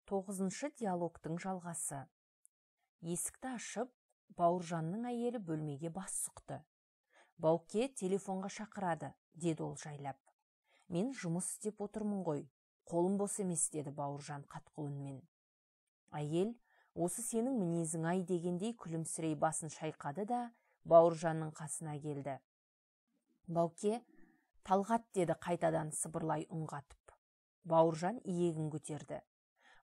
9-шы диалогтың жалғасы. Есікті ашып, Бауыржанның әйелі бөлмеге бас сұқты. Бауке телефонға шақырады, деді ол жайлап. Мен жұмыс істеп отырмын ғой, қолым бос емес, деді Бауыржан қатқыл үнмен. Әйел, осы сенің мінезің ай дегендей күлімсірей басын шайқады да, Бауыржанның қасына келді. Бауке, Талғат, деді қайтадан сыбырлай үн қатып. Бауыржан иегін көтерді.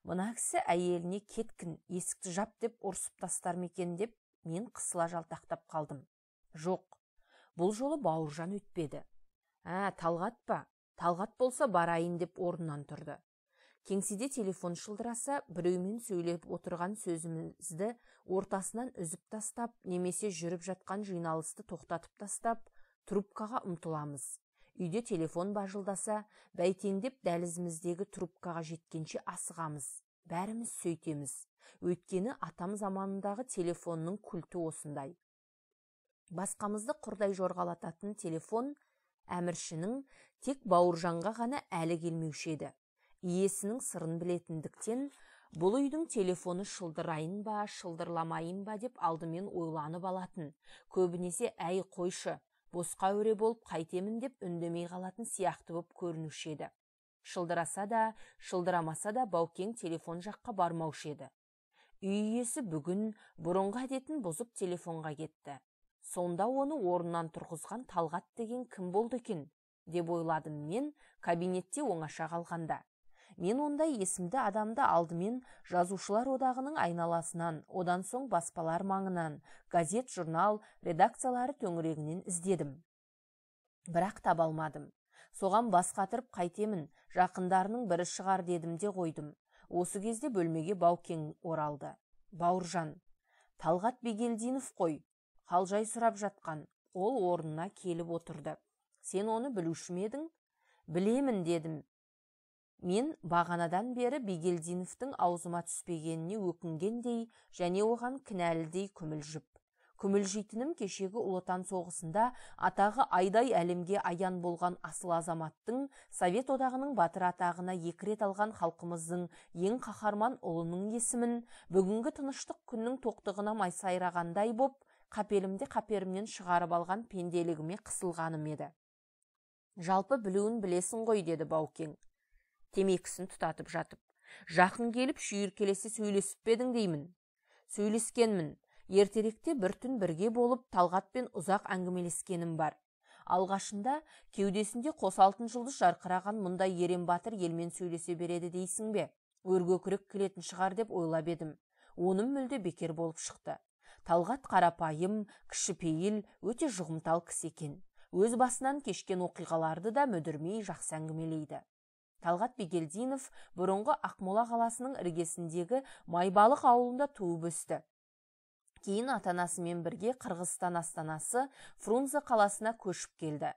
Мына кісі әйеліне кеткін, есікті жап деп ұрсып тастар ма екен деп мен қысыла жалтақтап қалдым. Жоқ, бұл жолы Бауыржан өтпеді. Талғат па? Талғат болса барайын деп орнынан тұрды. Кеңседе телефон шылдыраса, біреумен сөйлеп отырған сөзімізді ортасынан үзіп тастап, немесе жүріп жатқан жиналысты тоқтатып тастап, трубкаға ұмтыламыз. Үйде телефон бажылдаса, бәйтеңдеп дәлізіміздегі трубкаға жеткенше асығамыз. Бәріміз сөйтеміз. Өйткені атам заманындағы телефонның культі осындай. Басқамызды құрдай жорғалататын телефон әміршінің тек Бауыржанға ғана әлі келмеуші еді. Иесінің сырын білетіндіктен, бұл үйдің телефоны шылдырайын ба, шылдырламайын ба деп алдымен ойланып алатын. Көбінесе әй қойшы, босқа өре болып қайтемін деп үндемей қалатын сияқты боп көрінуші еді. Шылдыраса да, шылдырамаса да Баукең телефон жаққа бармаушы еді. Үй иесі бүгін бұрынғы әдетін бұзып телефонға кетті. Сонда оны орнынан тұрғызған Талғат деген кім болды екен, деп ойладым мен кабинетте оңаша қалғанда. Мен ондай есімді адамды алдымен жазушылар одағының айналасынан, одан соң баспалар маңынан, газет, журнал, редакциялары төңірегінен іздедім. Бірақ таба алмадым. Соған бас қатырып қайтемін, жақындарының бірі шығар дедім де қойдым. Осы кезде бөлмеге Баукең оралды. Бауыржан, Талғат Бигелдинов қой, қалжай сұрап жатқан. Ол орнына келіп отырды. Сен оны білуші ме едің? Білемін, дедім. Мен бағанадан бері Бигелдиновтың аузыма түспегеніне өкінгендей және оған кінәлідей күмілжіп. Күмілжитінім кешегі Ұлы Отан соғысында атағы айдай әлемге аян болған асыл азаматтың, Совет одағының батыр атағына 2 рет алған халқымыздың ең қаһарман ұлының есімін бүгінгі тыныштық күннің тоқтығына майсайрағандай боп, қапелімде қаперімнен шығарып алған пенделігіме қысылғаным еді. Жалпы білуін білесің ғой, деді Баукең, темекісін тұтатып жатып. Жақын келіп шүйіркелесе сөйлесіп бедің деймін. Сөйлескенмін. Ертеректе бір түн бірге болып Талғатпен ұзақ әңгімелескенім бар. Алғашында кеудесінде қос алтын жұлдыз жарқыраған мұндай ерен батыр елмен сөйлесе береді дейсің бе? Өрге күрек келетін шығар деп ойлап едім. Оның мүлде бекер болып шықты. Талғат қарапайым, кішіпейіл, өте жұғымтал кісі екен. Өз басынан кешкен оқиғаларды да мүдірмей жақсы әңгімелейді. Талғат Бигелдинов бұрынғы Ақмола қаласының іргесіндегі Майбалық ауылында туып өсті. Кейін ата-анасымен бірге Қырғызстан астанасы Фрунзе қаласына көшіп келді.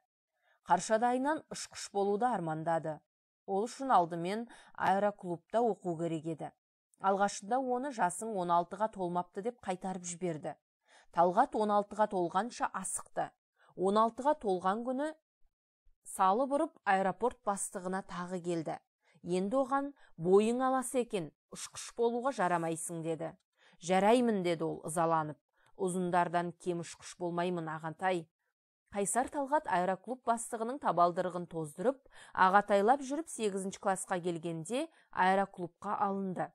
Қаршадайынан ұшқыш болуды армандады. Ол үшін алдымен аэроклубта оқу керек еді. Алғашында оны жасың 16-ға толмапты деп қайтарып жіберді. Талғат 16-ға толғанша асықты. 16-ға толған күні салып ұрып аэропорт бастығына тағы келді. Енді оған бойың аласы екен, ұшқыш болуға жарамайсың деді. Жараймын, деді ол ызаланып. Ұзындардан кем ұшқыш болмаймын, ағатай. Қайсар Талғат аэроклуб бастығының табалдырығын тоздырып, ағатайлап жүріп 8-ші класқа келгенде аэроклубқа алынды.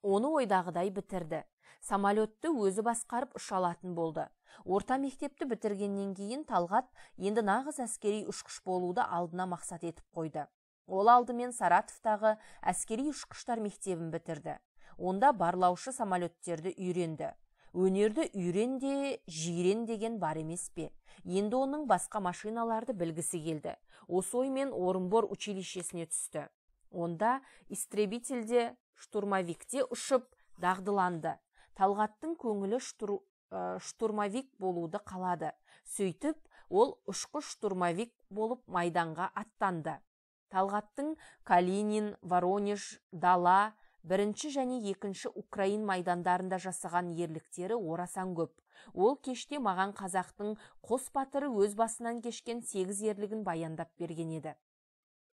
Оны ойдағыдай бітірді. Самолетті өзі басқарып ұша алатын болды. Орта мектепті бітіргеннен кейін Талғат енді нағыз әскери ұшқыш болуды алдына мақсат етіп қойды. Ол алдымен Саратовтағы әскери ұшқыштар мектебін бітірді. Онда барлаушы самолеттерді үйренді. Өнерді үйренде, жирен деген бар емес пе? Енді оның басқа машиналарды білгісі келді. Осы оймен Орынбор училищесіне түсті. Онда истребительде, штурмовикте ұшып дағдыланды. Талғаттың көңілі штурмовик болуды қалады. Сөйтіп, ол ұшқыш-штурмовик болып майданға аттанды. Талғаттың Калинин, Воронеж, Дала, 1-ші және 2-ші Украин майдандарында жасаған ерліктері орасан көп. Ол кеште маған қазақтың қос батыры өз басынан кешкен 8 ерлігін баяндап берген еді.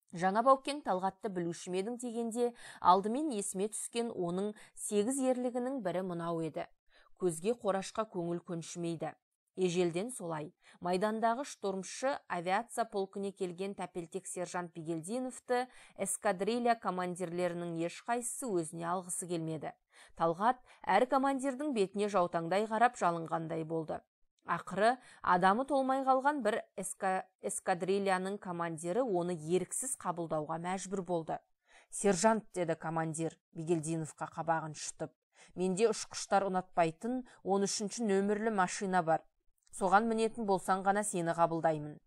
Жаңа Баукең Талғатты білуші ме едің дегенде, алдымен есіме түскен оның 8 ерлігінің бірі мынау еді. Көзге қорашқа көңіл көншімейді. Ежелден солай. Майдандағы штурмшы авиация полкіне келген тәпелтек сержант Бигелдиновты эскадрилья командирлерінің ешқайсысы өзіне алғысы келмеді. Талғат әр командирдің бетіне жаутаңдай қарап жалынғандай болды. Ақыры, адамы толмай қалған бір эскадрильяның командирі оны еріксіз қабылдауға мәжбүр болды. «Сержант», деді командир Бигелдиновқа қабағын шытып. «Менде ұшқыштар ұнатпайтын 13-ші нөмірлі машина бар. Соған мінетін болсаң ғана сені қабылдаймын».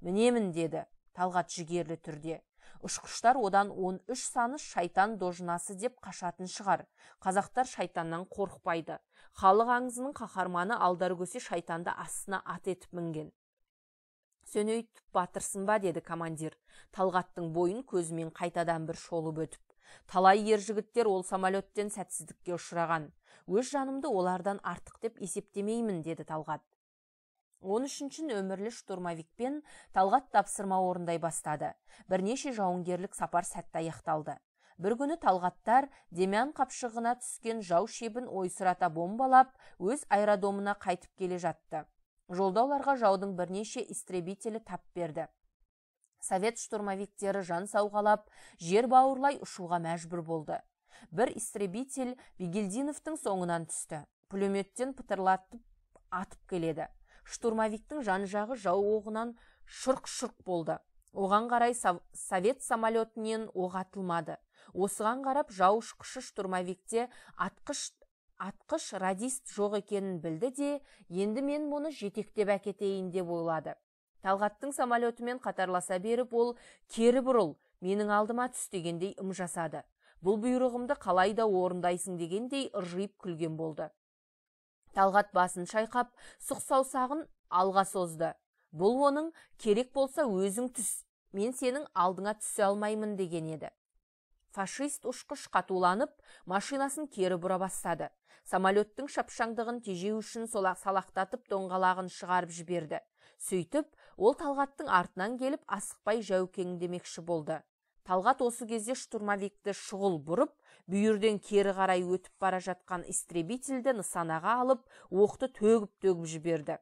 «Мінемін», деді Талғат жігерлі түрде. Ұшқыштар одан 13 саны шайтан дожынасы деп қашатын шығар. Қазақтар шайтаннан қорықпайды. Халық аңызының қаһарманы Алдаркөсе шайтанды астына ат етіп мінген. «Сен өйтіп батырсың ба?» деді командир. Талғаттың бойын көзімен қайтадан бір шолып өтіп. «Талай ер жігіттер ол самолеттен сәтсіздікке ұшыраған. Өз жанымды олардан артық деп есептемеймін», деді Талғат. 13-ші нөмірлі штурмовикпен Талғат тапсырма орындай бастады. Бірнеше жауынгерлік сапар сәтті аяқталды. Бір күні Талғаттар Демян қапшығына түскен жау шебін ойсырата бомбалап, өз аэродромына қайтып келе жатты. Жолда оларға жаудың бірнеше истребителі тап берді. Совет штурмовиктері жан сауғалап, жер бауырлай ұшуға мәжбүр болды. Бір истребитель Бигелдиновтың соңынан түсті. Пулеметтен пытырлатып атып келеді. Штурмовиктің жан-жағы жау оғынан шұрқ-шұрқ болды. Оған қарай совет самолетінен оқ атылмады. Осыған қарап жау ұшқышы штурмовикте атқыш радист жоқ екенін білді де, енді мен мұны жетектеп әкетейін деп ойлады. Талғаттың самолетімен қатарласа беріп, ол «Кері бұрыл, менің алдыма түс» дегендей ым жасады. Бұл бұйрығымды қалайда орындайсың дегендей ыржиып күлген болды. Талғат басын шайқап, сұқ саусағын алға созды. Бұл оның «Керек болса өзің түс, мен сенің алдыңа түсе алмаймын» деген еді. Фашист ұшқыш қатуланып, машинасын кері бұра бастады. Самолеттің шапшаңдығын тежеу үшін салақтатып доңғалағын шығарып жіберді. Сөйтіп, ол Талғаттың артынан келіп, асықпай жәукеңдемекші болды. Талғат осы кезде штурмовикті шұғыл бұрып, бүйірден кері қарай өтіп бара жатқан истребительді нысанаға алып, оқты төгіп жіберді.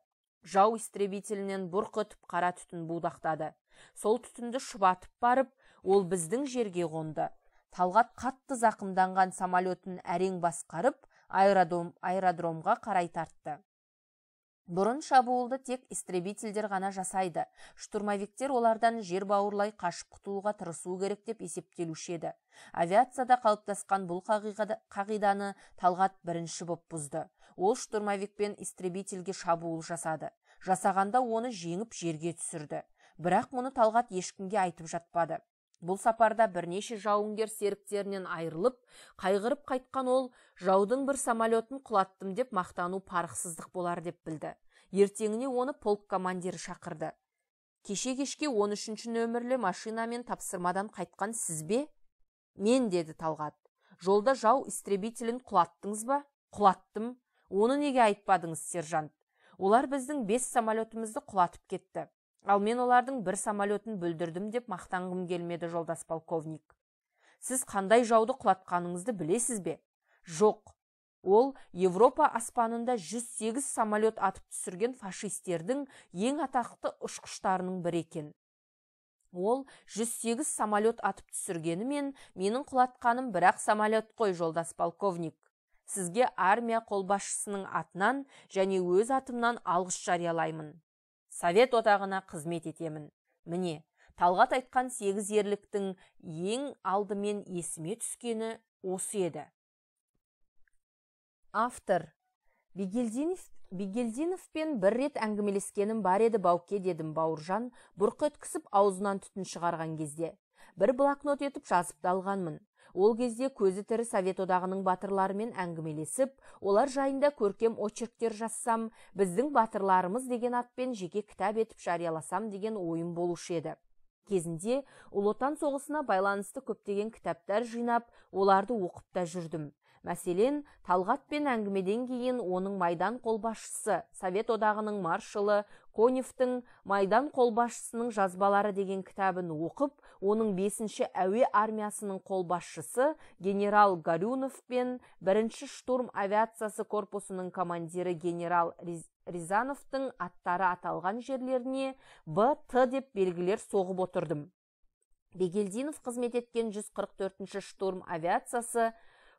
Жау истребителінен бұрқ өтіп қара түтін будақтады. Сол түтінді шұбатып барып, ол біздің жерге қонды. Талғат қатты зақымданған самолетін әрең басқарып, аэродромға қарай тартты. Бұрын шабуылды тек истребительдер ғана жасайды. Штурмовиктер олардан жер бауырлай қашып құтылуға тырысу керек деп есептелуші еді. Авиацияда қалыптасқан бұл қағиданы Талғат бірінші боп бұзды. Ол штурмовикпен истребительге шабуыл жасады. Жасағанда оны жеңіп жерге түсірді. Бірақ мұны Талғат ешкімге айтып жатпады. Бұл сапарда бірнеше жауынгер серіктерінен айырылып, қайғырып қайтқан ол, жаудың бір самолетін құлаттым деп мақтану парықсыздық болар деп білді. Ертеңіне оны полк командирі шақырды. «Кеше-кешке 13-ші нөмірлі машинамен тапсырмадан қайтқан сіз бе?» «Мен», деді Талғат. «Жолда жау истребителін құлаттыңыз ба?» «Құлаттым». «Оны неге айтпадыңыз, сержант?» «Олар біздің 5 самолетімізді құлатып кетті. Ал мен олардың бір самолетін бүлдірдім деп мақтанғым келмеді, жолдас полковник». «Сіз қандай жауды құлатқаныңызды білесіз бе?» «Жоқ. Ол Европа аспанында 108 самолет атып түсірген фашистердің ең атақты ұшқыштарының бірі екен. Ол 108 самолет атып түсіргенімен менің құлатқаным бірақ самолет қой, жолдас полковник. Сізге армия қолбасшысының атынан және өз атымнан алғыс жариялаймын. Совет одағына қызмет етемін». Міне, Талғат айтқан 8 ерліктің ең алдымен есіме түскені осы еді. Автор: Бигелдиновпен бір рет әңгімелескенім бар еді, Бауке, дедім Бауыржан, бұрқ еткісіп аузынан түтін шығарған кезде. Бір блокнот етіп жазып алғанмын. Ол кезде көзі тірі Совет одағының батырларымен әңгімелесіп, олар жайында көркем очерктер жазсам, біздің батырларымыз деген атпен жеке кітап етіп жарияласам деген ойым болушы еді. Кезінде Ұлы Отан соғысына байланысты көптеген кітаптар жинап, оларды оқып та жүрдім. Мәселен, Талғатпен әңгімеден кейін оның Майдан қолбасшысы, Совет одағының маршалы Коневтің Майдан қолбасшысының жазбалары деген кітабын оқып, оның 5-ші әуе армиясының қолбасшысы генерал Горюнов пен 1-ші штурм авиациясы корпусының командирі генерал Рязановтың аттары аталған жерлеріне БТ деп белгілер соғып отырдым. Бегелдинов қызмет еткен 144-ші штурм авиациясы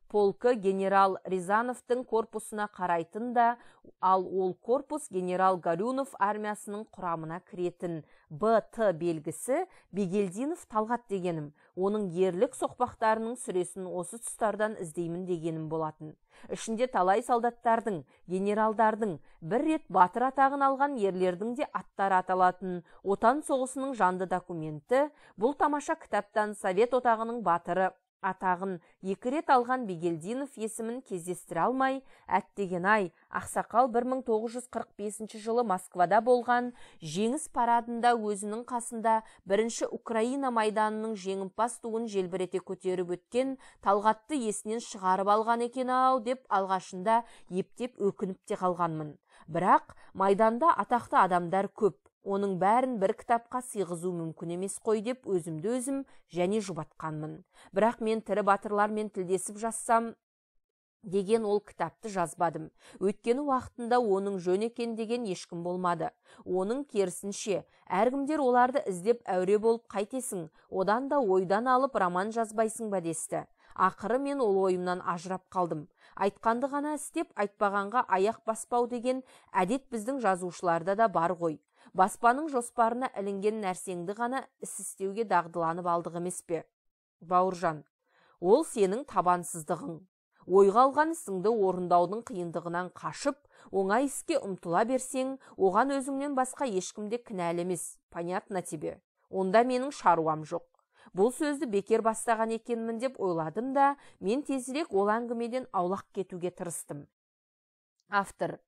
полкі генерал Рязановтың корпусына қарайтын да, ал ол корпус генерал Горюнов армиясының құрамына кіретін. БТ белгісі Бегелдинов Талғат дегенім, оның ерлік соқпақтарының сүресін осы тұстардан іздеймін дегенім болатын. Ішінде талай солдаттардың, генералдардың, бір рет батыр атағын алған ерлердің де аттары аталатын отан соғысының жанды документі. Бұл тамаша кітаптан Совет одағының батыры атағын 2 рет алған Бегелдинов есімін кездестіре алмай, әттеген-ай, ақсақал 1945 жылы Москвада болған жеңіс парадында өзінің қасында 1-ші Украина майданының жеңімпаз туын желбірете көтеріп өткен Талғатты есінен шығарып алған екен-ау деп алғашында ептеп өкініп те қалғанмын. Бірақ майданда атақты адамдар көп. Оның бәрін бір кітапқа сыйғызу мүмкін емес қой деп өзімді өзім және жұбатқанмын. Бірақ мен тірі батырлармен тілдесіп жазсам деген ол кітапты жазбадым. Өйткені уақытында оның жөн екен деген ешкім болмады. Оның керісінше, әркімдер оларды іздеп әуре болып қайтесің, одан да ойдан алып роман жазбайсың ба десті. Ақыры мен ол ойымнан ажырап қалдым. Айтқанды ғана істеп, айтпағанға аяқ баспау деген әдет біздің жазушыларда да бар ғой. Баспаның жоспарына ілінген нәрсеңді ғана іс істеуге дағдыланып алдық емес пе? Бауыржан, ол сенің табансыздығың. Ойға алған ісіңді орындаудың қиындығынан қашып, оңай іске ұмтыла берсең, оған өзіңнен басқа ешкімде кінәлі емес. Понятно тебе? Онда менің шаруам жоқ. Бұл сөзді бекер бастаған екенмін деп ойладым да, мен тезірек ол әңгімеден аулақ кетуге тырыстым. Автор: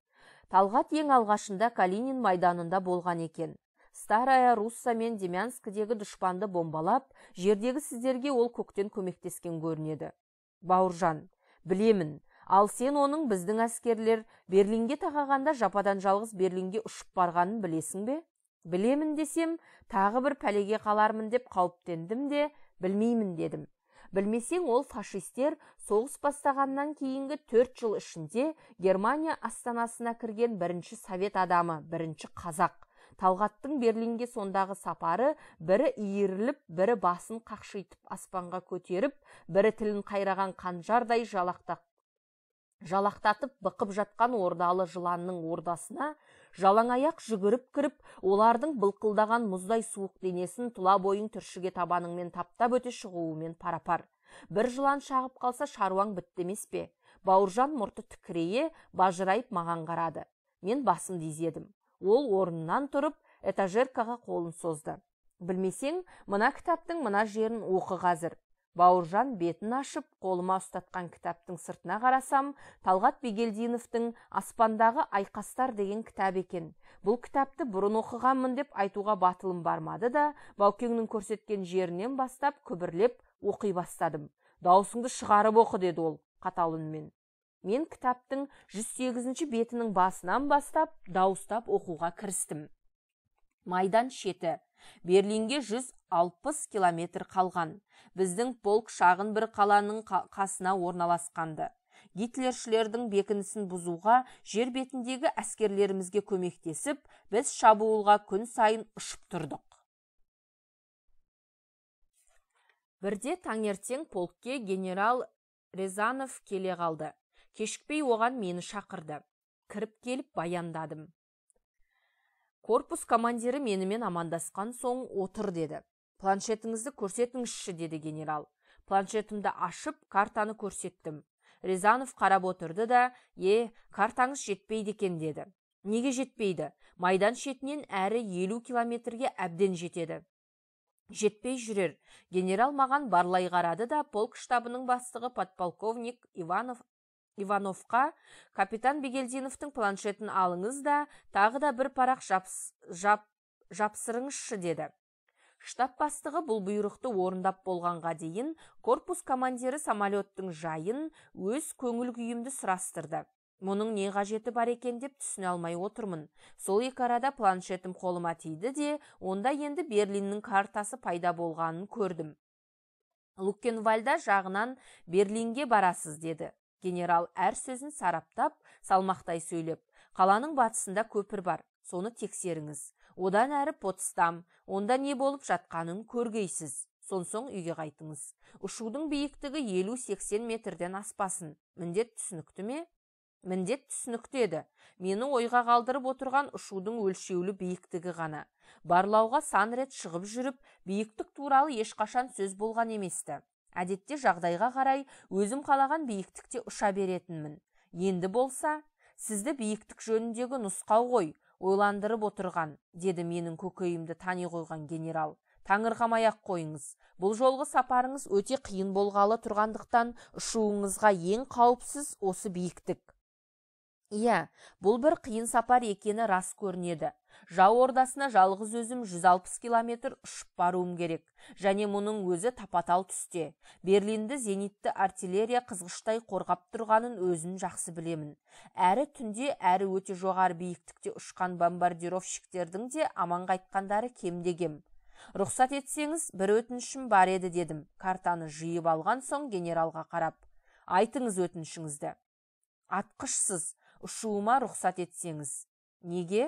Талғат ең алғашында Калинин майданында болған екен. Старая Русса мен Демянскідегі дұшпанды бомбалап, жердегі сіздерге ол көктен көмектескен көрінеді. Бауыржан, білемін, ал сен оның біздің әскерлер Берлинге тақағанда жападан жалғыз Берлинге ұшып барғанын білесің бе? Білемін десем, тағы бір пәлеге қалармын деп қауіптендім де, білмеймін дедім. Білмесең, ол фашистер соғыс бастағаннан кейінгі 4 жыл ішінде Германия астанасына кірген 1-ші совет адамы, 1-ші қазақ. Талғаттың Берлинге сондағы сапары бірі иіріліп, бірі басын қақшитып аспанға көтеріп, бірі тілін қайраған қанжардай жалақтатып бықып жатқан ордалы жыланның ордасына жалаңаяқ жүгіріп кіріп, олардың былқылдаған мұздай суық денесін тұла бойың түршіге табаныңмен таптап өте шығуымен парапар. Бір жылан шағып қалса шаруаң бітті емес пе? Бауыржан мұрты тікірейе бажырайып маған қарады. Мен басымды изедім. Ол орнынан тұрып, этажеркаға қолын созды. Білмесең, мына кітаптың мына жерін оқы қазір. Бауыржан бетін ашып, қолыма ұстатқан кітаптың сыртына қарасам, Талғат Бегелдиновтың «Аспандағы айқастар» деген кітап екен. Бұл кітапты бұрын оқығанмын деп айтуға батылым бармады да, Баукеңнің көрсеткен жерінен бастап күбірлеп оқи бастадым. Даусыңды шығарып оқы, деді ол қатал үнмен. Мен кітаптың 108-ші бетінің басынан бастап дауыстап оқуға кірістім. Майдан шеті. Берлинге 160 километр қалған. Біздің полк шағын бір қаланың қасына орналасқанды. Гитлершілердің бекінісін бұзуға жер бетіндегі әскерлерімізге көмектесіп, біз шабуылға күн сайын ұшып тұрдық. Бірде таңертең полкке генерал Рязанов келе қалды. Кешікпей оған мені шақырды. Кіріп келіп баяндадым. Корпус командирі менімен амандасқан соң отыр деді. Планшетіңізді көрсетіңізші, деді генерал. Планшетімді ашып, картаны көрсеттім. Рязанов қарап отырды да, картаңыз жетпейді екен, деді. Неге жетпейді? Майдан шетінен әрі 50 километрге әбден жетеді. Жетпей жүрер. Генерал маған барлай қарады да, полк штабының бастығы подполковник Ивановқа капитан Бегелдиновтың планшетін алыңыз да, тағы да бір парақ жапсырыңызшы, деді. Штаб бастығы бұл бұйрықты орындап болғанға дейін корпус командирі самолеттің жайын өз көңіл күйімді сұрастырды. Мұның не қажеті бар екен деп түсіне алмай отырмын. Сол екі арада планшетім қолыма тиді де, онда енді Берлиннің картасы пайда болғанын көрдім. Луккенвальда жағынан Берлинге барасыз, деді. Генерал әр сөзін сараптап, салмақтай сөйлеп. Қаланың батысында көпір бар, соны тексеріңіз. Одан әрі Потсдам, онда не болып жатқанын көргейсіз. Сонсоң үйге қайтыңыз. Ұшудың биіктігі 50-80 метрден аспасын. Міндет түсінікті ме? Міндет түсінікті еді. Мені ойға қалдырып отырған ұшудың өлшеулі биіктігі ғана. Барлауға сан рет шығып жүріп, биіктік туралы ешқашан сөз болған еместі. Әдетте жағдайға қарай өзім қалаған биіктікте ұша беретінмін. Енді болса, сізді биіктік жөніндегі нұсқау ғой, ойландырып отырған, деді менің көкейімді тани қойған генерал. Таңырқамай-ақ қойыңыз. Бұл жолғы сапарыңыз өте қиын болғалы тұрғандықтан ұшуыңызға ең қауіпсіз осы биіктік. Иә, бұл бір қиын сапар екені рас көрінеді. Жау ордасына жалғыз өзім 160 километр ұшып баруым керек. Және мұның өзі тапатал түсте. Берлинді зенитті артиллерия қызғыштай қорғап тұрғанын өзін жақсы білемін. Әрі түнде, әрі өте жоғары биіктікте ұшқан бомбардировщиктердің де аман қайтқандары кемде-кем. Рұқсат етсеңіз, бір өтінішім бар еді, дедім. Картаны жиып алған соң генералға қарап. Айтыңыз өтінішіңізді. Атқышсыз ұшуыма рұқсат етсеңіз. Неге?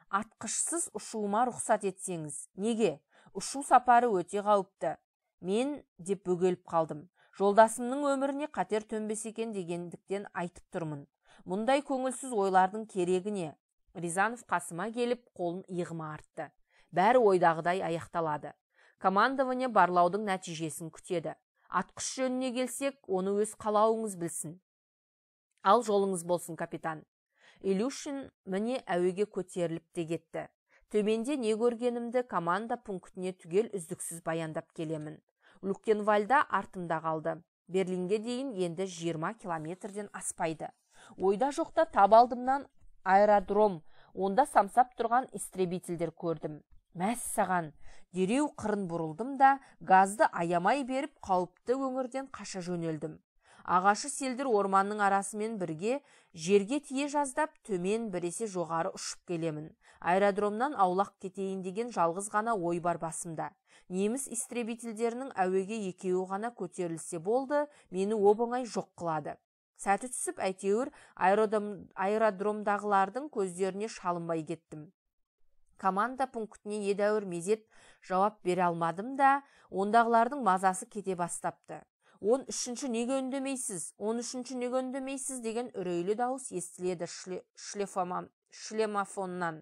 Атқышсыз ұшуыма рұқсат етсеңіз. Неге? Ұшу сапары өте қауіпті. Мен деп бөгеліп қалдым. Жолдасымның өміріне қатер төнбес екен дегендіктен айтып тұрмын. Мұндай көңілсіз ойлардың керегі не? Рязанов қасыма келіп, қолын иығыма артты. Бәрі ойдағыдай аяқталады. Командование барлаудың нәтижесін күтеді. Атқыш жөніне келсек, оны өз қалауыңыз білсін. Ал жолыңыз болсын, капитан. Илюшин міне әуеге көтеріліп те кетті. Төменде не көргенімді команда пунктіне түгел үздіксіз баяндап келемін. Луккенвальда артымда қалды. Берлинге дейін енді 20 километрден аспайды. Ойда жоқта тап алдымнан аэродром, онда самсап тұрған истребительдер көрдім. Мәссаған, дереу қырын бұрылдым да, газды аямай беріп қауіпті өңірден қаша жөнелдім. Ағашы селдір орманның арасымен бірге жерге тие жаздап, төмен біресе жоғары ұшып келемін. Аэродромнан аулақ кетейін деген жалғыз ғана ой бар басымда. Неміс истребительдерінің әуеге екеуі ғана көтерілсе болды, мені оп-оңай жоқ қылады. Сәті түсіп, әйтеуір аэродромдағылардың көздеріне шалынбай кеттім. Команда пунктіне едәуір мезет жауап бере алмадым да, ондағылардың мазасы кете бастапты. 13-ші неге үндемейсіз, 13-ші неге үндемейсіз деген үрейлі дауыс естіледі шлемофоннан.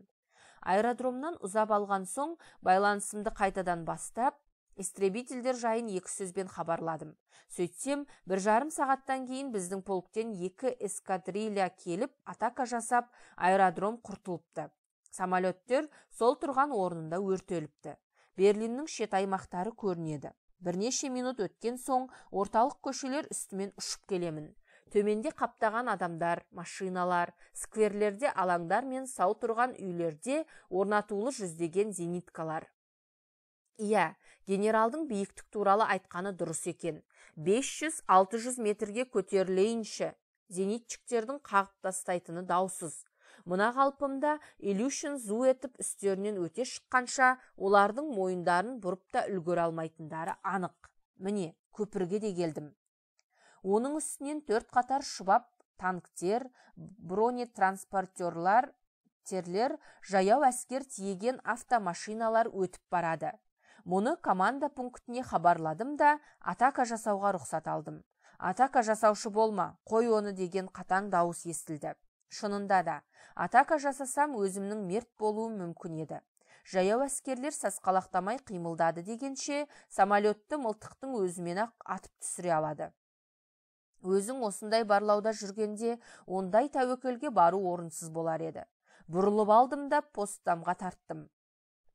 Аэродромнан ұзап алған соң байланысымды қайтадан бастап, истребительдер жайын екі сөзбен хабарладым. Сөйтсем, 1,5 сағаттан кейін біздің полктен 2 эскадрилья келіп, атака жасап, аэродром құртылыпты. Самолеттер сол тұрған орнында өртеліпті. Берлиннің шет аймақтары көрінеді. Бірнеше минут өткен соң орталық көшелер үстімен ұшып келемін. Төменде қаптаған адамдар, машиналар, скверлерде алаңдар мен сау тұрған үйлерде орнатулы жүздеген зениткалар. Иә, генералдың биіктік туралы айтқаны дұрыс екен. 500-600 метрге көтерілейінші. Зенитчиктердің қағып тастайтыны даусыз. Мұна қалпымда Илюшин зу етіп үстерінен өте шыққанша олардың мойындарын бұрып та үлгере алмайтындары анық. Міне, көпірге де келдім. Оның үстінен 4 қатар шұбап танктер, бронетранспортерлар, жаяу әскер тиеген автомашиналар өтіп барады. Мұны команда пунктіне хабарладым да, атака жасауға рұқсат алдым. Атака жасаушы болма, қой оны деген қатаң дауыс естілді. Шынында да, атака жасасам өзімнің мерт болуым мүмкін еді. Жаяу әскерлер сасқалақтамай қимылдады дегенше, самолетті мылтықтың өзімен-ақ атып түсіре алады. Өзің осындай барлауда жүргенде, ондай тәуекелге бару орынсыз болар еді. Бұрылып алдым да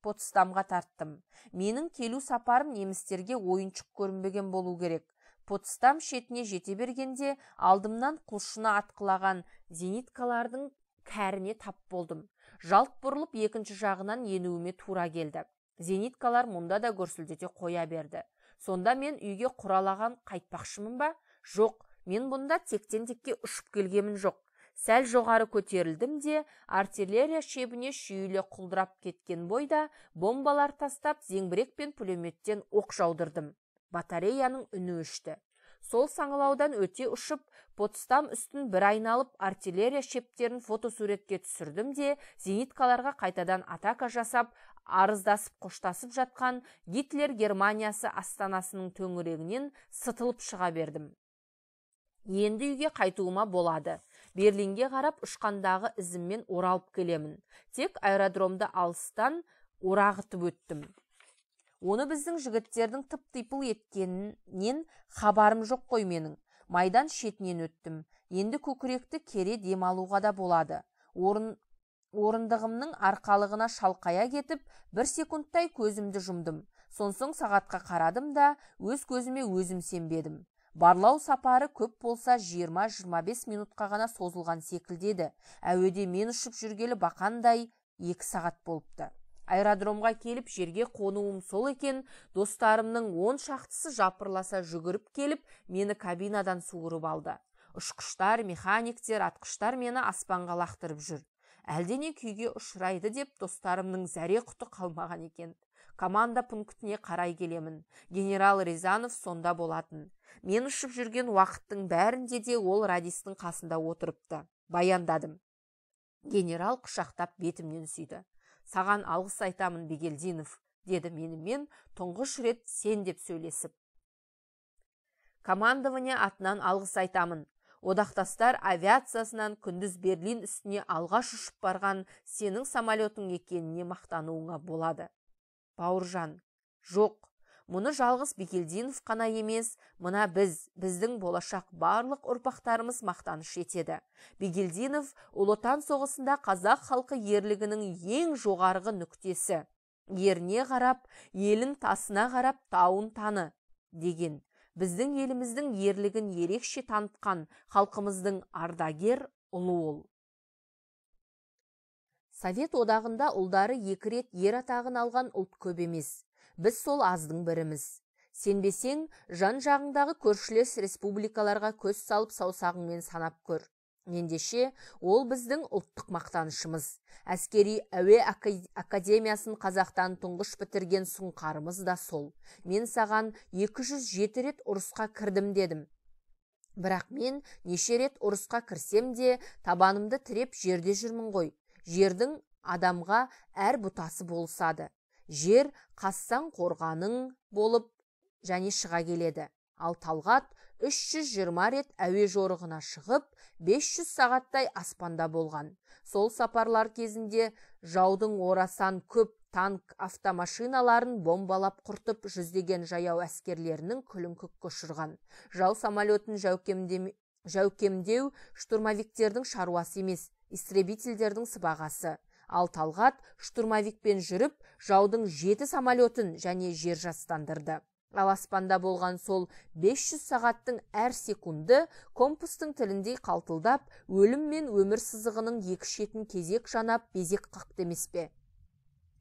Потсдамға тарттым. Менің келу сапарым немістерге ойыншық көрінбеген болу керек. Потсдам шетіне жете бергенде алдымнан құлшына атқылаған зениткалардың кәріне тап болдым. Жалт бұрылып екінші жағынан енуіме тура келді. Зениткалар мұнда да көрсілдете қоя берді. Сонда мен үйге құралаған қайтпақшымын ба? Жоқ, мен бұнда тектен-текке ұшып келгемін жоқ. Сәл жоғары көтерілдім де, артиллерия шебіне шүйіле құлдырап кеткен бойда бомбалар тастап, зеңбірек пен пулеметтен оқ жаудырдым. Батареяның үні өшті. Сол саңылаудан өте ұшып, Потсдам үстін бір айналып, артиллерия шептерін фотосуретке түсірдім де, зениткаларға қайтадан атака жасап, арыздасып қоштасып жатқан Гитлер Германиясы астанасының төңірегінен сытылып шыға бердім. Енді үйге қайтуыма болады. Берлинге қарап ұшқандағы ізіммен оралып келемін. Тек аэродромды алыстан орағытып өттім. Оны біздің жігіттердің тып-типыл еткенінен хабарым жоқ қой менің. Майдан шетінен өттім. Енді көкіректі кере демалуға да болады. Орындығымның арқалығына шалқая кетіп, бір секундтай көзімді жұмдым. Сонсоң сағатқа қарадым да, өз көзіме өзім сенбедім. Барлау сапары көп болса 20-25 минутқа ғана созылған секілдеді. Әуеде мен ұшып жүргелі бақандай 2 сағат болыпты. Аэродромға келіп жерге қонуым сол екен, достарымның 10 шақтысы жапырласа жүгіріп келіп, мені кабинадан суырып алды. Ұшқыштар, механиктер, атқыштар мені аспанға лақтырып жүр. Әлдене күйге ұшырайды деп достарымның зәре құты қалмаған екен. Команда пунктіне қарай келемін. Генерал Рязанов сонда болатын. Мен ұшып жүрген уақыттың бәрінде де ол радистің қасында отырыпты. Баяндадым. Генерал құшақтап бетімнен сүйді. Саған алғыс айтамын, Бигелдинов, деді менімен тұңғыш рет сен деп сөйлесіп. Командование атынан алғыс айтамын. Одақтастар авиациясынан күндіз Берлин үстіне алғаш ұшып барған сенің самолетің екеніне мақтануыңа болады. Бауыржан, жоқ, мұны жалғыз Бигелдинов қана емес, мұна біздің болашақ барлық ұрпақтарымыз мақтаныш етеді. Бигелдинов Ұлы Отан соғысында қазақ халқы ерлігінің ең жоғарғы нүктесі. Еріне қарап, елін тасына қарап, тауын таны, деген. Біздің еліміздің ерлігін ерекше танытқан халқымыздың ардагер ұлы ол. Совет одағында ұлдары 2 рет ер атағын алған ұлт көп емес. Біз сол аздың біріміз. Сенбесең, жан жағыңдағы көршілес республикаларға көз салып саусағыңмен санап көр. Ендеше, ол біздің ұлттық мақтанышымыз. Әскери әуе академиясын қазақтан тұңғыш бітірген сұңқарымыз да сол. Мен саған 207 рет ұрысқа кірдім дедім. Бірақ мен неше рет ұрысқа кірсем де, табанымды тіреп жерде жүрмін ғой. Жердің адамға әр бұтасы болсады. Жер қассаң қорғаның болып және шыға келеді. Ал Талғат 320 рет әуе жорығына шығып, 500 сағаттай аспанда болған. Сол сапарлар кезінде жаудың орасан көп танк автомашиналарын бомбалап құртып, жүздеген жаяу әскерлерінің күлін көкке ұшырған. Жау самолетін жәукемдеу штурмовиктердің шаруасы емес, истребительдердің сыбағасы. Ал Талғат штурмовикпен жүріп, жаудың 7 самолетін және жер жастандырды. Ал аспанда болған сол 500 сағаттың әр секунды компастың тіліндей қалтылдап, өлім мен өмір сызығының екі шетін кезек жанап, безек қақты емес пе?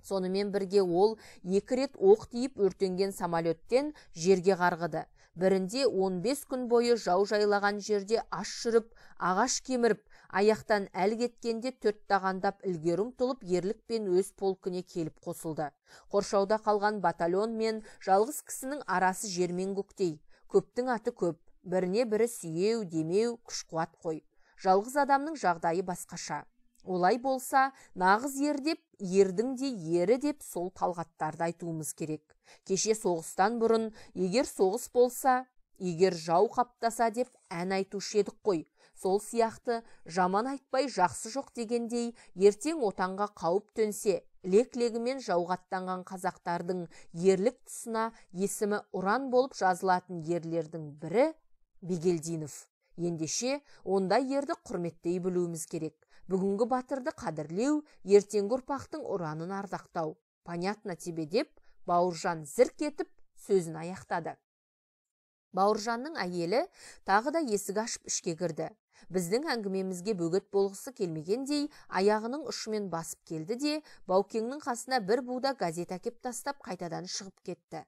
Сонымен бірге ол 2 рет оқ тиіп өртенген самолеттен жерге қарғыды. Бірінде 15 күн бойы жау жайлаған жерде аш жүріп, ағаш кеміріп, аяқтан әл кеткенде 4 тағандап ілгері ұмтылып, ерлікпен өз полкіне келіп қосылды. Қоршауда қалған батальон мен жалғыз кісінің арасы жермен көктей. Көптің аты көп, біріне бірі сүйеу, демеу, күш-қуат қой. Жалғыз адамның жағдайы басқаша. Олай болса, нағыз ер деп, ердің де ері деп сол Талғаттарды айтуымыз керек. Кеше соғыстан бұрын, егер соғыс болса, егер жау қаптаса деп ән айтушы едік қой. Сол сияқты жаман айтпай жақсы жоқ дегендей, ертең отанға қауіп төнсе, лек-легімен жауға аттанған қазақтардың ерлік тұсына есімі ұран болып жазылатын ерлердің бірі Бигелдинов. Ендеше, ондай ерді құрметтей білуіміз керек. Бүгінгі батырды қадірлеу, ертеңгі ұрпақтың ұранын ардақтау. Понятно тебе деп, Бауыржан зірк етіп сөзін аяқтады. Бауыржанның әйелі тағы да есік ашып ішке кірді. Біздің әңгімемізге бөгет болғысы келмегендей, аяғының ұшымен басып келді де, Баукеңнің қасына бір буда газет әкеп тастап қайтадан шығып кетті.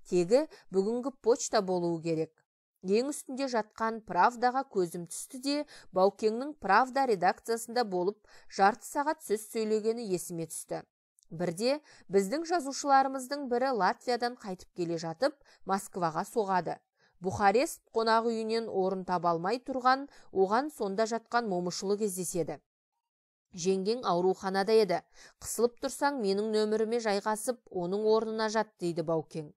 Тегі бүгінгі почта болуы керек. Ең үстінде жатқан Правдаға көзім түсті де, Баукеңнің Правда редакциясында болып, жарты сағат сөз сөйлегені есіме түсті. Бірде біздің жазушыларымыздың бірі Латвиядан қайтып келе жатып, Москваға соғады. Бухарест қонақ үйінен орын таба алмай тұрған, оған сонда жатқан Момышұлы кездеседі. Жеңгең ауруханада еді. Қысылып тұрсаң, менің нөміріме жайғасып, оның орнына жат, дейді Баукең.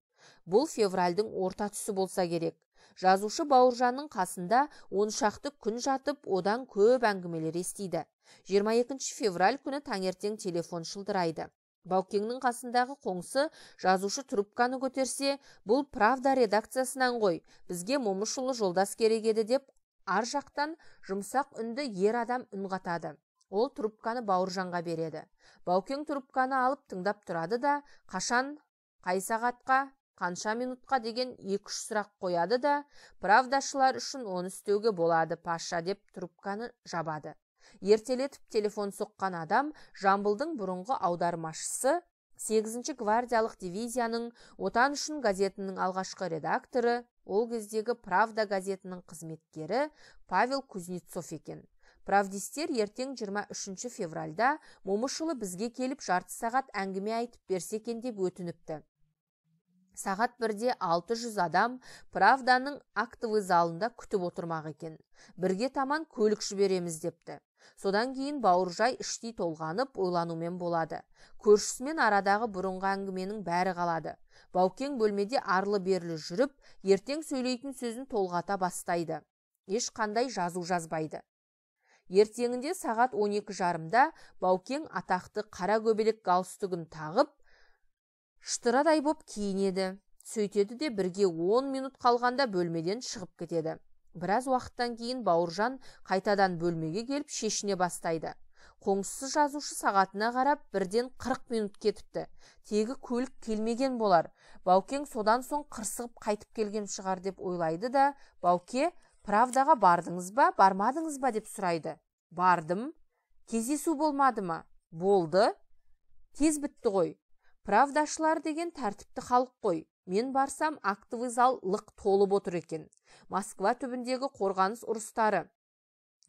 Бұл февральдың орта тұсы болса керек. Жазушы Бауыржанның қасында 10 шақты күн жатып, одан көп әңгімелер естиді. 22 февраль күні таңертең телефон шылдырайды. Баукеңнің қасындағы қоңсы жазушы трубканы көтерсе, бұл Правда редакциясынан ғой, бізге Момышұлы жолдас керек еді деп, ар жақтан жұмсақ үнді ер адам үн қатады. Ол трубканы Бауыржанға береді. Баукең трубканы алып тыңдап тұрады да, қашан, қай сағатқа, қанша минутқа деген 2-3 сұрақ қояды да, правдашылар үшін оны істеуге болады, паша, деп трубканы жабады. Ертелетіп телефон соққан адам Жамбылдың бұрынғы аудармашысы, 8-ші гвардиялық дивизияның Отан үшін газетінің алғашқы редакторы, ол кездегі Правда газетінің қызметкері Павел Кузнецов екен. Правдистер ертең 23 февральда Момышұлы бізге келіп жарты сағат әңгіме айтып берсе екен деп өтініпті. Сағат 1-де 600 адам Правданың актовый залында күтіп отырмақ екен. Бірге таман көлік жібереміз депті. Содан кейін Бауыржай іштей толғанып ойланумен болады. Көршісімен арадағы бұрынғы әңгіменің бәрі қалады. Баукең бөлмеде арлы-берлі жүріп, ертең сөйлейтін сөзін толғата бастайды. Ешқандай жазу жазбайды. Ертеңінде сағат 12:30-да Баукең атақты қара көбелек галстугін тағып, штырадай боп киінеді. Сөйтеді де бірге 10 минут қалғанда бөлмеден шығып кетеді. Біраз уақыттан кейін Бауыржан қайтадан бөлмеге келіп шешіне бастайды. Қоңсысы жазушы сағатына қарап, бірден 40 минут кетіпті. Тегі көлік келмеген болар. Баукең содан соң қырсығып қайтып келген шығар деп ойлайды да, Бауке, Правдаға бардыңыз ба, бармадыңыз ба деп сұрайды. Бардым. Кездесу болмады ма? Болды. Тез бітті ғой. Правдашылар деген тәртіпті халық қой. Мен барсам, актовый зал лық толып отыр екен. Москва түбіндегі қорғаныс ұрыстары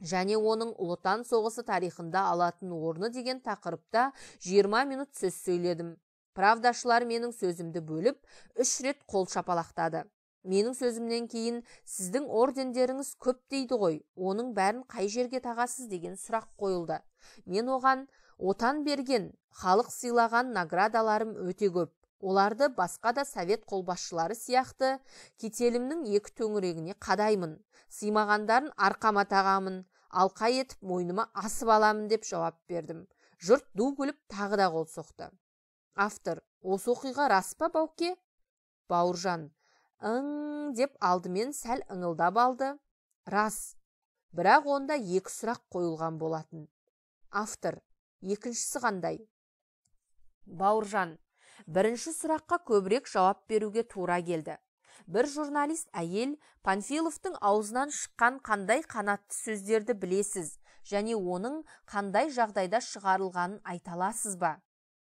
және оның Ұлы Отан соғысы тарихында алатын орны деген тақырыпта 20 минут сөз сөйледім. Правдашылар менің сөзімді бөліп, 3 рет қол шапалақтады. Менің сөзімнен кейін сіздің ордендеріңіз көп дейді ғой, оның бәрін қай жерге тағасыз деген сұрақ қойылды. Мен оған отан берген, халық сыйлаған наградаларым өте көп. Оларды басқа да совет қолбасшылары сияқты кетелімнің 2 төңірегіне қадаймын. Сыймағандарын арқама тағамын, алқа етіп мойныма асып аламын деп жауап бердім. Жұрт ду күліп тағы да қол соқты. Автор: осы оқиға рас па, Бауке? Бауыржан: деп алдымен сәл ыңылдап алды. Рас. Бірақ онда 2 сұрақ қойылған болатын. Автор: екіншісі қандай? Бауыржан: бірінші сұраққа көбірек жауап беруге тура келді. Бір журналист әйел Панфиловтың аузынан шыққан қандай қанатты сөздерді білесіз және оның қандай жағдайда шығарылғанын айта аласыз ба?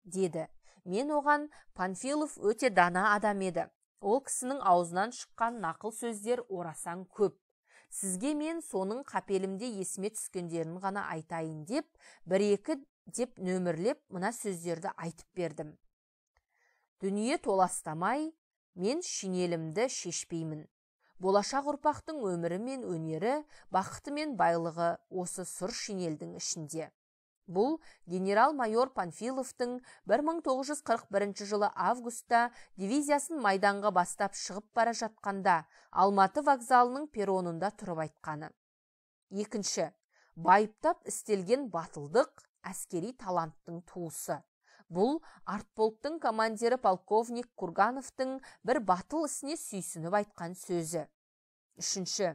Деді. Мен оған Панфилов өте дана адам еді. Ол кісінің аузынан шыққан нақыл сөздер орасан көп. Сізге мен соның қапелімде есіме түскендерін ғана айтайын деп, 1-2 деп нөмірлеп мына сөздерді айтып бердім. Дүние толастамай, мен шинелімді шешпеймін. Болашақ ұрпақтың өмірі мен өнері, бақыты мен байлығы осы сұр шинелдің ішінде. Бұл генерал-майор Панфиловтың 1941 жылы августта дивизиясын майданға бастап шығып бара жатқанда Алматы вокзалының перронында тұрып айтқаны. Екінші, байыптап істелген батылдық әскери таланттың туысы. Бұл артполктың командирі полковник Кургановтың бір батыл ісіне сүйсініп айтқан сөзі. Үшінші,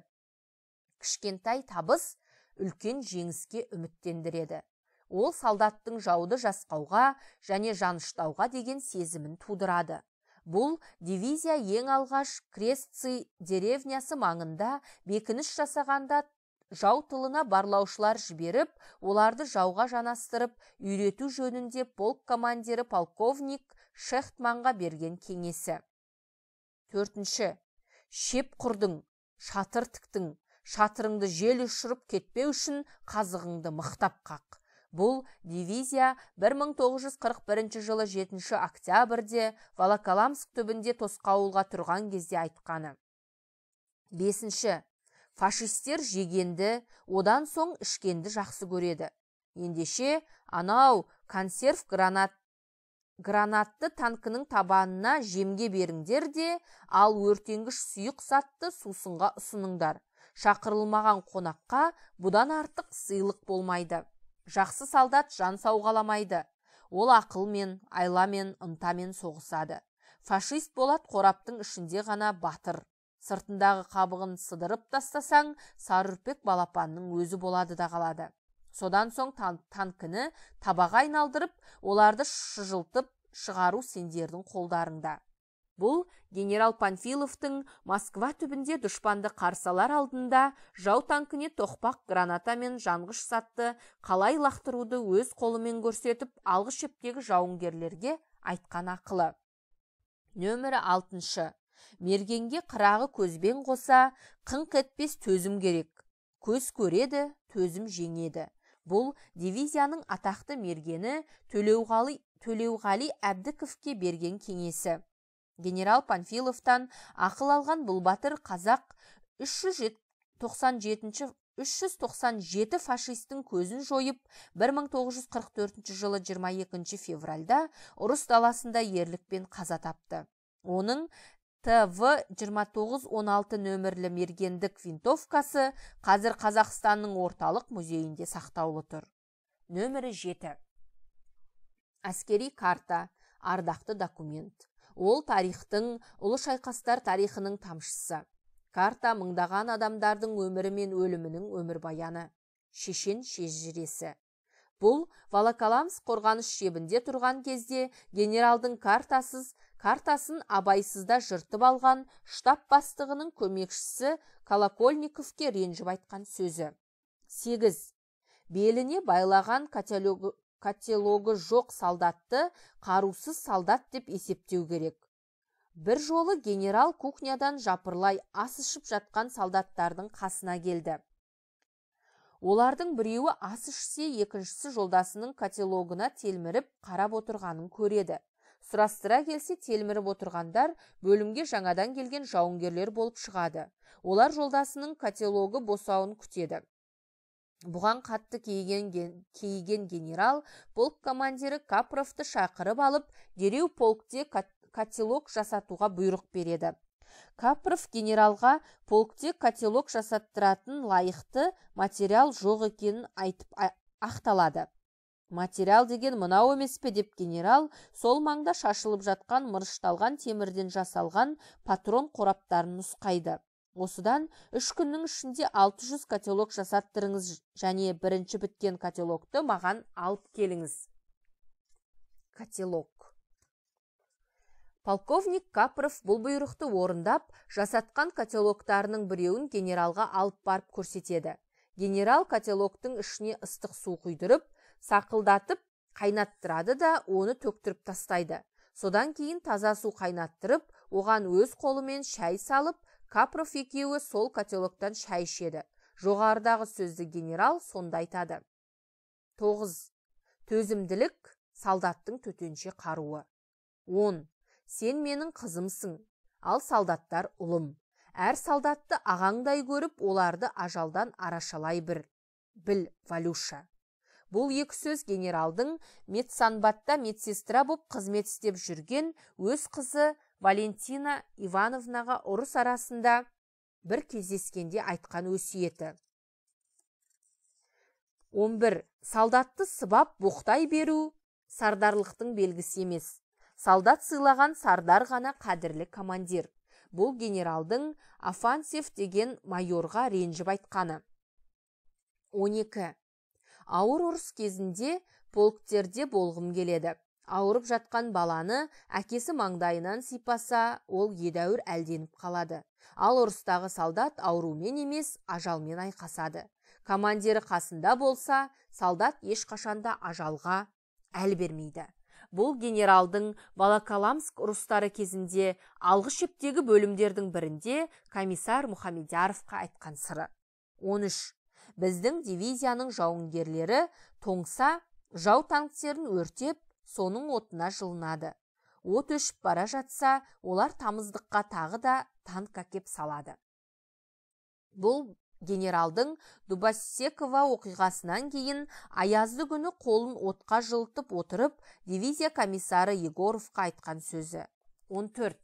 кішкентай табыс үлкен жеңіске үміттендіреді. Ол солдаттың жауды жасқауға және жаныштауға деген сезімін тудырады. Бұл дивизия ең алғаш Крестцы деревнясы маңында бекініс жасағанда жау тылына барлаушылар жіберіп, оларды жауға жанастырып, үйрету жөнінде полк командирі полковник Шехтманға берген кеңесі. 4. Шеп құрдың, шатыр тіктің, шатырыңды жел ұшырып кетпеу үшін қазығыңды мықтап қақ. Бұл дивизия 1941 жылы 7 октябрьде Волоколамск түбінде тосқауылға тұрған кезде айтқаны. 5. Фашистер жегенді, одан соң ішкенді жақсы көреді. Ендеше, анау консерв гранатты танкінің табанына жемге беріңдер де, ал өртенгіш сұйық затты сусынға ұсыныңдар. Шақырылмаған қонаққа бұдан артық сыйлық болмайды. Жақсы солдат жан сауғаламайды. Ол ақылмен, айламен, ынтамен соғысады. Фашист болат қораптың ішінде ғана батыр. Сыртындағы қабығын сыдырып тастасаң, сарүрпек балапанның өзі болады да қалады. Содан соң танкіні табаға айналдырып, оларды шыжылтып шығару сендердің қолдарыңда. Бұл генерал Панфиловтың Москва түбінде дұшпанды қарсалар алдында жау танкіне тоқпақ граната мен жанғыш затты қалай лақтыруды өз қолымен көрсетіп, алғы шептегі жауынгерлерге айтқан ақылы. Нөмірі 6. Мергенге қырағы көзбен қоса, қыңқ етпес төзім керек. Көз көреді, төзім жеңеді. Бұл дивизияның атақты мергені Төлеуғали Әбдіковке берген кеңесі. Генерал Панфиловтан ақыл алған бұл батыр қазақ 397 фашистің көзін жойып, 1944 жылы 22 февральда ұрыс даласында ерлікпен қаза тапты. Оның ТВ-2916 нөмірлі мергендік винтовкасы қазір Қазақстанның орталық музейінде сақтаулы тұр. Нөмірі 7. Әскери карта, ардақты документ. Ол тарихтың, ұлы шайқастар тарихының тамшысы. Карта мыңдаған адамдардың өмірі мен өлімінің өмірбаяны. Шешен шежіресі. Бұл Волоколамск қорғаныс шебінде тұрған кезде генералдың картасын абайсызда жыртып алған штаб бастығының көмекшісі Колокольниковке ренжіп айтқан сөзі. 8. Беліне байлаған кателогы жоқ солдатты қарусыз солдат деп есептеу керек. Бір жолы генерал кухнядан жапырлай ас ішіп жатқан солдаттардың қасына келді. Олардың біреуі ас ішсе, екіншісі жолдасының кателогына телміріп қарап отырғанын көреді. Сұрастыра келсе, телміріп отырғандар бөлімге жаңадан келген жауынгерлер болып шығады. Олар жолдасының кателогы босауын күтеді. Бұған қатты кейіген генерал полк командирі Капровты шақырып алып, дереу полкте кателог жасатуға бұйрық береді. Капров генералға полкте кателог жасаттыратын лайықты материал жоқ екенін айтып ақталады. Материал деген мынау емес пе деп генерал сол маңда шашылып жатқан мырышталған темірден жасалған патрон қораптарын нұсқайды. Осыдан 3 күннің ішінде 600 кателог жасаттырыңыз және бірінші біткен кателогты маған алып келіңіз. Кателог. Полковник Капров бұл бұйрықты орындап, жасатқан кателогтарының біреуін генералға алып барып көрсетеді. Генерал кателогтың ішіне ыстық су құйдырып, сақылдатып қайнаттырады да оны төктіріп тастайды. Содан кейін таза су қайнаттырып, оған өз қолымен шәй салып, Капров екеуі сол кателогтан шәй ішеді. Жоғарыдағы сөзді генерал сонда айтады. 9. Төзімділік солдаттың төтенше қаруы. 10. Сен менің қызымсың, ал солдаттар ұлым. Әр солдатты ағаңдай көріп, оларды ажалдан арашалай біл, Валюша. Бұл екі сөз генералдың медсанбатта медсестра боп қызмет істеп жүрген өз қызы Валентина Ивановнаға ұрыс арасында бір кездескенде айтқан өсиеті. 11. Солдатты сыбап боқтай беру сардарлықтың белгісі емес. Солдат сыйлаған сардар ғана қадірлі командир. Бұл генералдың Афанасьев деген майорға ренжіп айтқаны. 12. Ауыр ұрыс кезінде полктерде болғым келеді. Ауырып жатқан баланы әкесі маңдайынан сипаса, ол едәуір әлденіп қалады. Ал ұрыстағы солдат аурумен емес, ажалмен айқасады. Командирі қасында болса, солдат ешқашанда ажалға әл бермейді. Бұл генералдың Волоколамск ұрыстары кезінде алғы шептегі бөлімдердің бірінде комиссар Мұхамедияровқа айтқан сыры. 13. Біздің дивизияның жауынгерлері тоңса, жау танктерін өртеп, соның отына жылынады. От өшіп бара жатса, олар тамыздыққа тағы да танк әкеп салады. Бұл генералдың Дубосекова оқиғасынан кейін аязды күні қолын отқа жылытып отырып, дивизия комиссары Егоровқа айтқан сөзі. 14.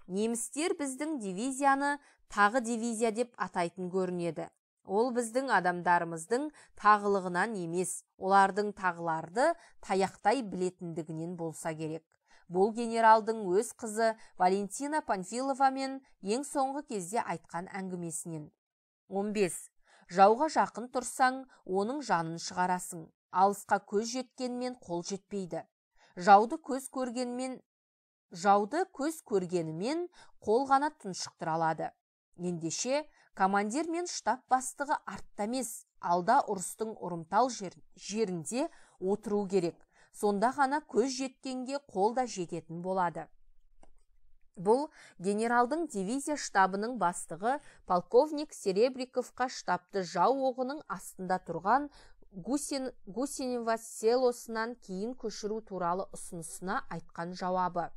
Немістер біздің дивизияны тағы дивизия деп атайтын көрінеді. Ол біздің адамдарымыздың тағылығынан емес, олардың тағыларды таяқтай білетіндігінен болса керек. Бұл генералдың өз қызы Валентина Панфиловамен ең соңғы кезде айтқан әңгімесінен. 15. Жауға жақын тұрсаң, оның жанын шығарасың. Алысқа көз жеткенмен қол жетпейді. Жауды көз көргенімен қол ғана тұншықтыра алады. Ендеше, командир мен штаб бастығы артта емес, алда ұрыстың ұрымтал жерінде отыру керек. Сонда ғана көз жеткенге қол да жететін болады. Бұл генералдың дивизия штабының бастығы полковник Серебриковқа штабты жау оғының астында тұрған Гусинева селосынан кейін көшіру туралы ұсынысына айтқан жауабы.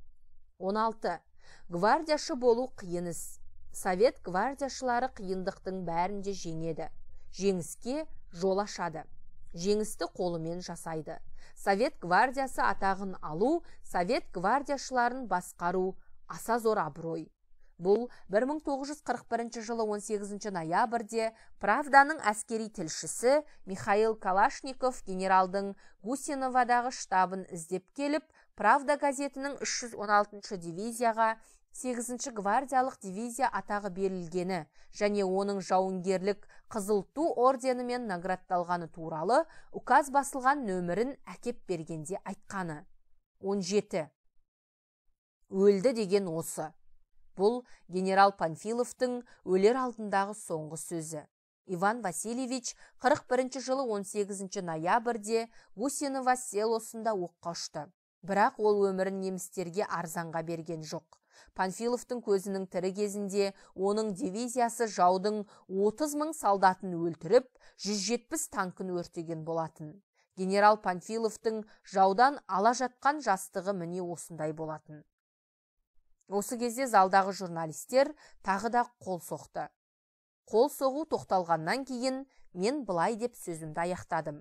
16. Гвардияшы болу қиын іс. Совет гвардияшылары қиындықтың бәрінде жеңеді. Жеңіске жол ашады. Жеңісті қолымен жасайды. Совет гвардиясы атағын алу, совет гвардияшыларын басқару аса зор абырой. Бұл 1941 жылы 18 ноябрьде Правданың әскери тілшісі Михаил Калашников генералдың Гусиновадағы штабын іздеп келіп, Правда газетінің 316 дивизияға 8 гвардиялық дивизия атағы берілгені және оның жауынгерлік Қызыл Ту орденімен наградталғаны туралы указ басылған нөмірін әкеп бергенде айтқаны. 17. Өлді деген осы. Бұл генерал Панфиловтың өлер алдындағы соңғы сөзі. Иван Васильевич 41 жылы 18 ноябрьде Гусинова селосында оққа ұшты. Бірақ ол өмірін немістерге арзанға берген жоқ. Панфиловтың көзінің тірі кезінде оның дивизиясы жаудың 30 000 солдатын өлтіріп, 170 танкын өртеген болатын. Генерал Панфиловтың жаудан ала жатқан жастығы міне осындай болатын. Осы кезде залдағы журналистер тағы да қол соқты. Қол соғу тоқталғаннан кейін мен былай деп сөзімді аяқтадым.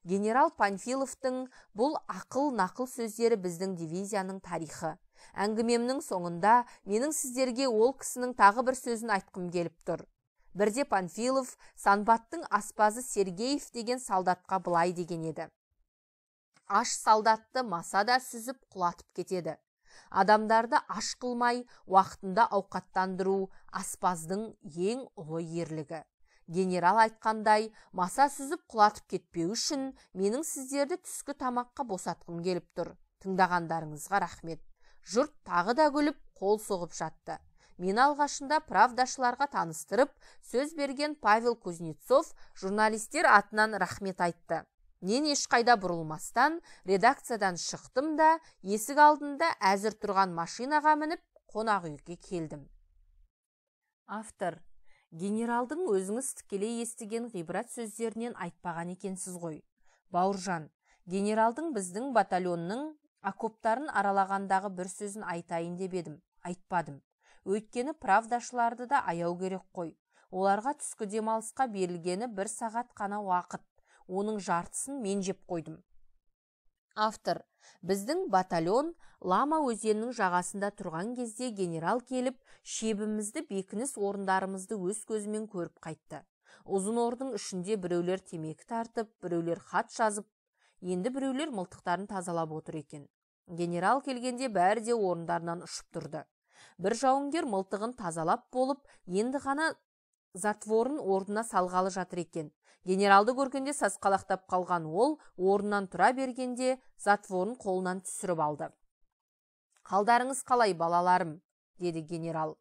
Генерал Панфиловтың бұл ақыл-нақыл сөздері біздің дивизияның тарихы. Әңгімемнің соңында менің сіздерге ол кісінің тағы бір сөзін айтқым келіп тұр. Бірде Панфилов Санбаттың аспазы Сергеев деген солдатқа былай деген еді. Аш солдатты масада сүзіп құлатып кетеді. Адамдарды аш қылмай, уақытында ауқаттандыру аспаздың ең ұлы ерлігі. Генерал айтқандай, маса сүзіп құлатып кетпеу үшін менің сіздерді түскі тамаққа босатқым келіп тұр. Тыңдағандарыңызға рахмет. Жұрт тағы да күліп, қол соғып жатты. Мен алғашында правдашыларға таныстырып, сөз берген Павел Кузнецов журналистер атынан рахмет айтты. Мен ешқайда бұрылмастан редакциядан шықтым да, есік алдында әзір тұрған машинаға мініп, қонақ үйге келдім. Автор: генералдың өзіңіз тікелей естіген ғибрат сөздерінен айтпаған екенсіз ғой. Бауыржан, генералдың біздің батальонның окоптарын аралағандағы бір сөзін айтайын деп едім, айтпадым. Өйткені правдашыларды да аяу керек қой. Оларға түскі демалысқа берілгені 1 сағат қана уақыт. Оның жартысын мен жеп қойдым. Автор: біздің батальон Лама өзенінің жағасында тұрған кезде генерал келіп, шебімізді, бекініс орындарымызды өз көзімен көріп қайтты. Ұзын ордың ішінде біреулер темекі тартып, біреулер хат жазып, енді біреулер мылтықтарын тазалап отыр екен. Генерал келгенде бәрі де орындарынан ұшып тұрды. Бір жауынгер мылтығын тазалап болып, енді ғана затворын орнына салғалы жатыр екен. Генералды көргенде сасқалақтап қалған ол орнынан тұра бергенде затворын қолынан түсіріп алды. «Қалдарыңыз қалай, балаларым?» деді генерал.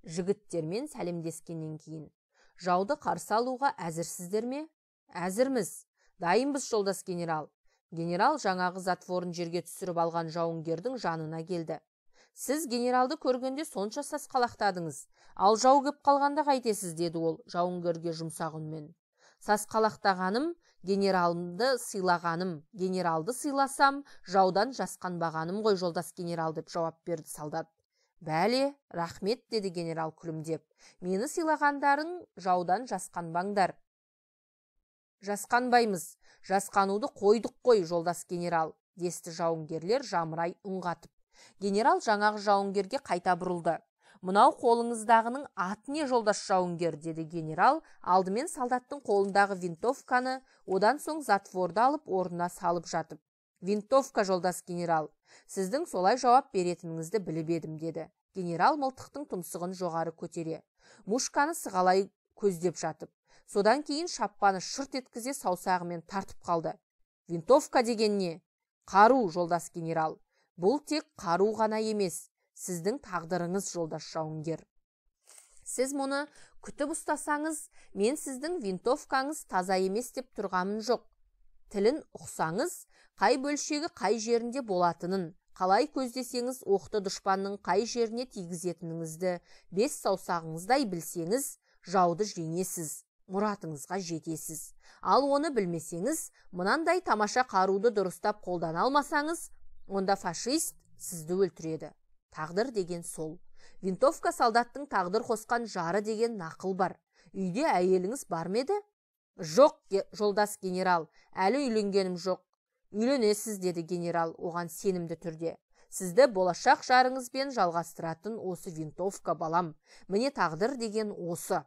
Жігіттермен сәлемдескеннен кейін. «Жауды қарсы алуға әзірсіздер ме?» «Әзірміз, дайынбыз, жолдас генерал». Генерал жаңағы затворын жерге түсіріп алған жауынгердің жанына келді. «Сіз генералды көргенде сонша сасқалақтадыңыз, ал жау көп қалғанда қайтесіз?» деді ол жауынгерге жұмсақ үнмен. «Сасқалақтағаным, генералды сыйласам, жаудан жасқанбағаным ғой, жолдас генерал», деп жауап берді солдат. «Бәле, рахмет», деді генерал күлімдеп. «Мені сыйлағандарың жаудан жасқанбаңдар». «Жасқанбаймыз, жасқануды қойдық қой, жолдас генерал», десті жауынгерлер жамырай үн қатып. Генерал жаңағы жауынгерге қайта бұрылды. «Мынау қолыңыздағының аты не, жолдас жауынгер?» деді генерал. Алдымен солдаттың қолындағы винтовканы, одан соң затворды алып орнына салып жатып. «Винтовка, жолдас генерал. Сіздің солай жауап беретініңізді біліп едім», деді. Генерал мылтықтың тұмсығын жоғары көтере, мушканы сығалай көздеп жатып. Содан кейін шаппаны шырт еткізе саусағымен тартып қалды. «Винтовка деген не?» «Қару, жолдас генерал. Бұл тек қару ғана емес, сіздің тағдырыңыз, жолдас жауынгер. Сіз мұны күтіп ұстасаңыз, мен сіздің винтовкаңыз таза емес деп тұрғамын жоқ. Тілін ұқсаңыз, қай бөлшегі қай жерінде болатынын, қалай көздесеңіз оқты дұшпанның қай жеріне тигізетініңізді бес саусағыңыздай білсеңіз, жауды жеңесіз, мұратыңызға жетесіз. Ал оны білмесеңіз, мынандай тамаша қаруды дұрыстап қолдана алмасаңыз, онда фашист сізді өлтіреді. Тағдыр деген сол. Винтовка солдаттың тағдыр қосқан жары деген нақыл бар. Үйде әйеліңіз бар ма еді?» «Жоқ, жолдас генерал, әлі үйленгенім жоқ». «Үйленесіз», деді генерал оған сенімді түрде. «Сізді болашақ жарыңызбен жалғастыратын осы винтовка, балам. Міне тағдыр деген осы».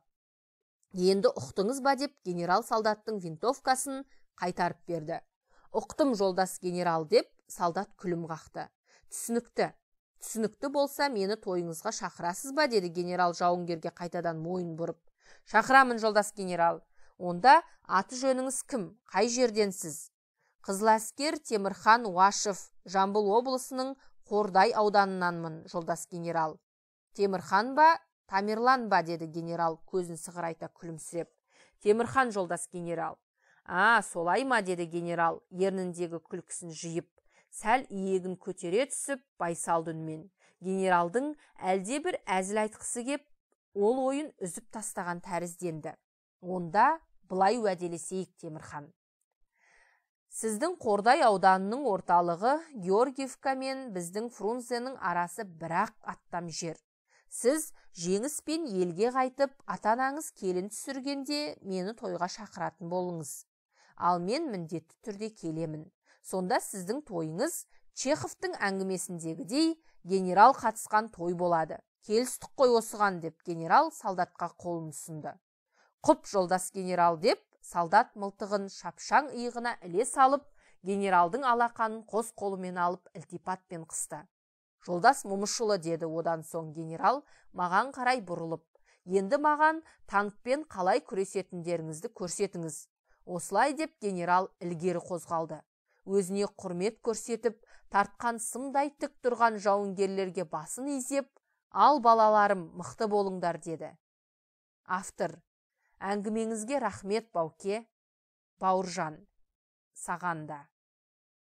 «Енді ұқтыңыз ба?» деп генерал солдаттың винтовкасын қайтарып берді. «Ұқтым, жолдас генерал», деп солдат күлім қақты. Түсінікті болса, мені тойыңызға шақырасыз ба?» деді генерал жауынгерге қайтадан мойын бұрып. «Шақырамын, жолдас генерал». «Онда аты жөніңіз кім? Қай жерденсіз?» «Қызыләскер Темірхан Уашев, Жамбыл облысының Қордай ауданынанмын, жолдас генерал». «Темірхан ба, Тамерлан ба?» деді генерал көзін сығырайта күлімсіреп. «Темірхан, жолдас генерал». «Солай ма?» деді генерал ерніндегі күлкісін жиып. Сәл иегін көтере түсіп, байсалды үнмен. Генералдың әлде бір әзіл айтқысы кеп, ол ойын үзіп тастаған тәрізденді. «Онда былай уәделесейік, Темірхан. Сіздің Қордай ауданының орталығы Георгиевка мен біздің Фрунзенің арасы бір-ақ аттам жер. Сіз жеңіспен елге қайтып, ата-анаңыз келін түсіргенде мені тойға шақыратын болыңыз. Ал мен міндетті түрде келемін. Сонда сіздің тойыңыз Чеховтың әңгімесіндегідей генерал қатысқан той болады. Келістік қой осыған», деп генерал солдатқа қолын ұсынды. «Құп, жолдас генерал», деп солдат мылтығын шапшаң иығына іле салып, генералдың алақанын қос қолымен алып ілтипатпен қысты. «Жолдас Момышұлы», деді одан соң генерал маған қарай бұрылып. «Енді маған танкпен қалай күресетіндеріңізді көрсетіңіз». Осылай деп генерал ілгері қозғалды. Өзіне құрмет көрсетіп, тартқан сымдай тік тұрған жауынгерлерге басын изеп, «Ал балаларым, мықты болыңдар», деді. Автор: әңгімеңізге рахмет, Бауке. Бауыржан. Саған да.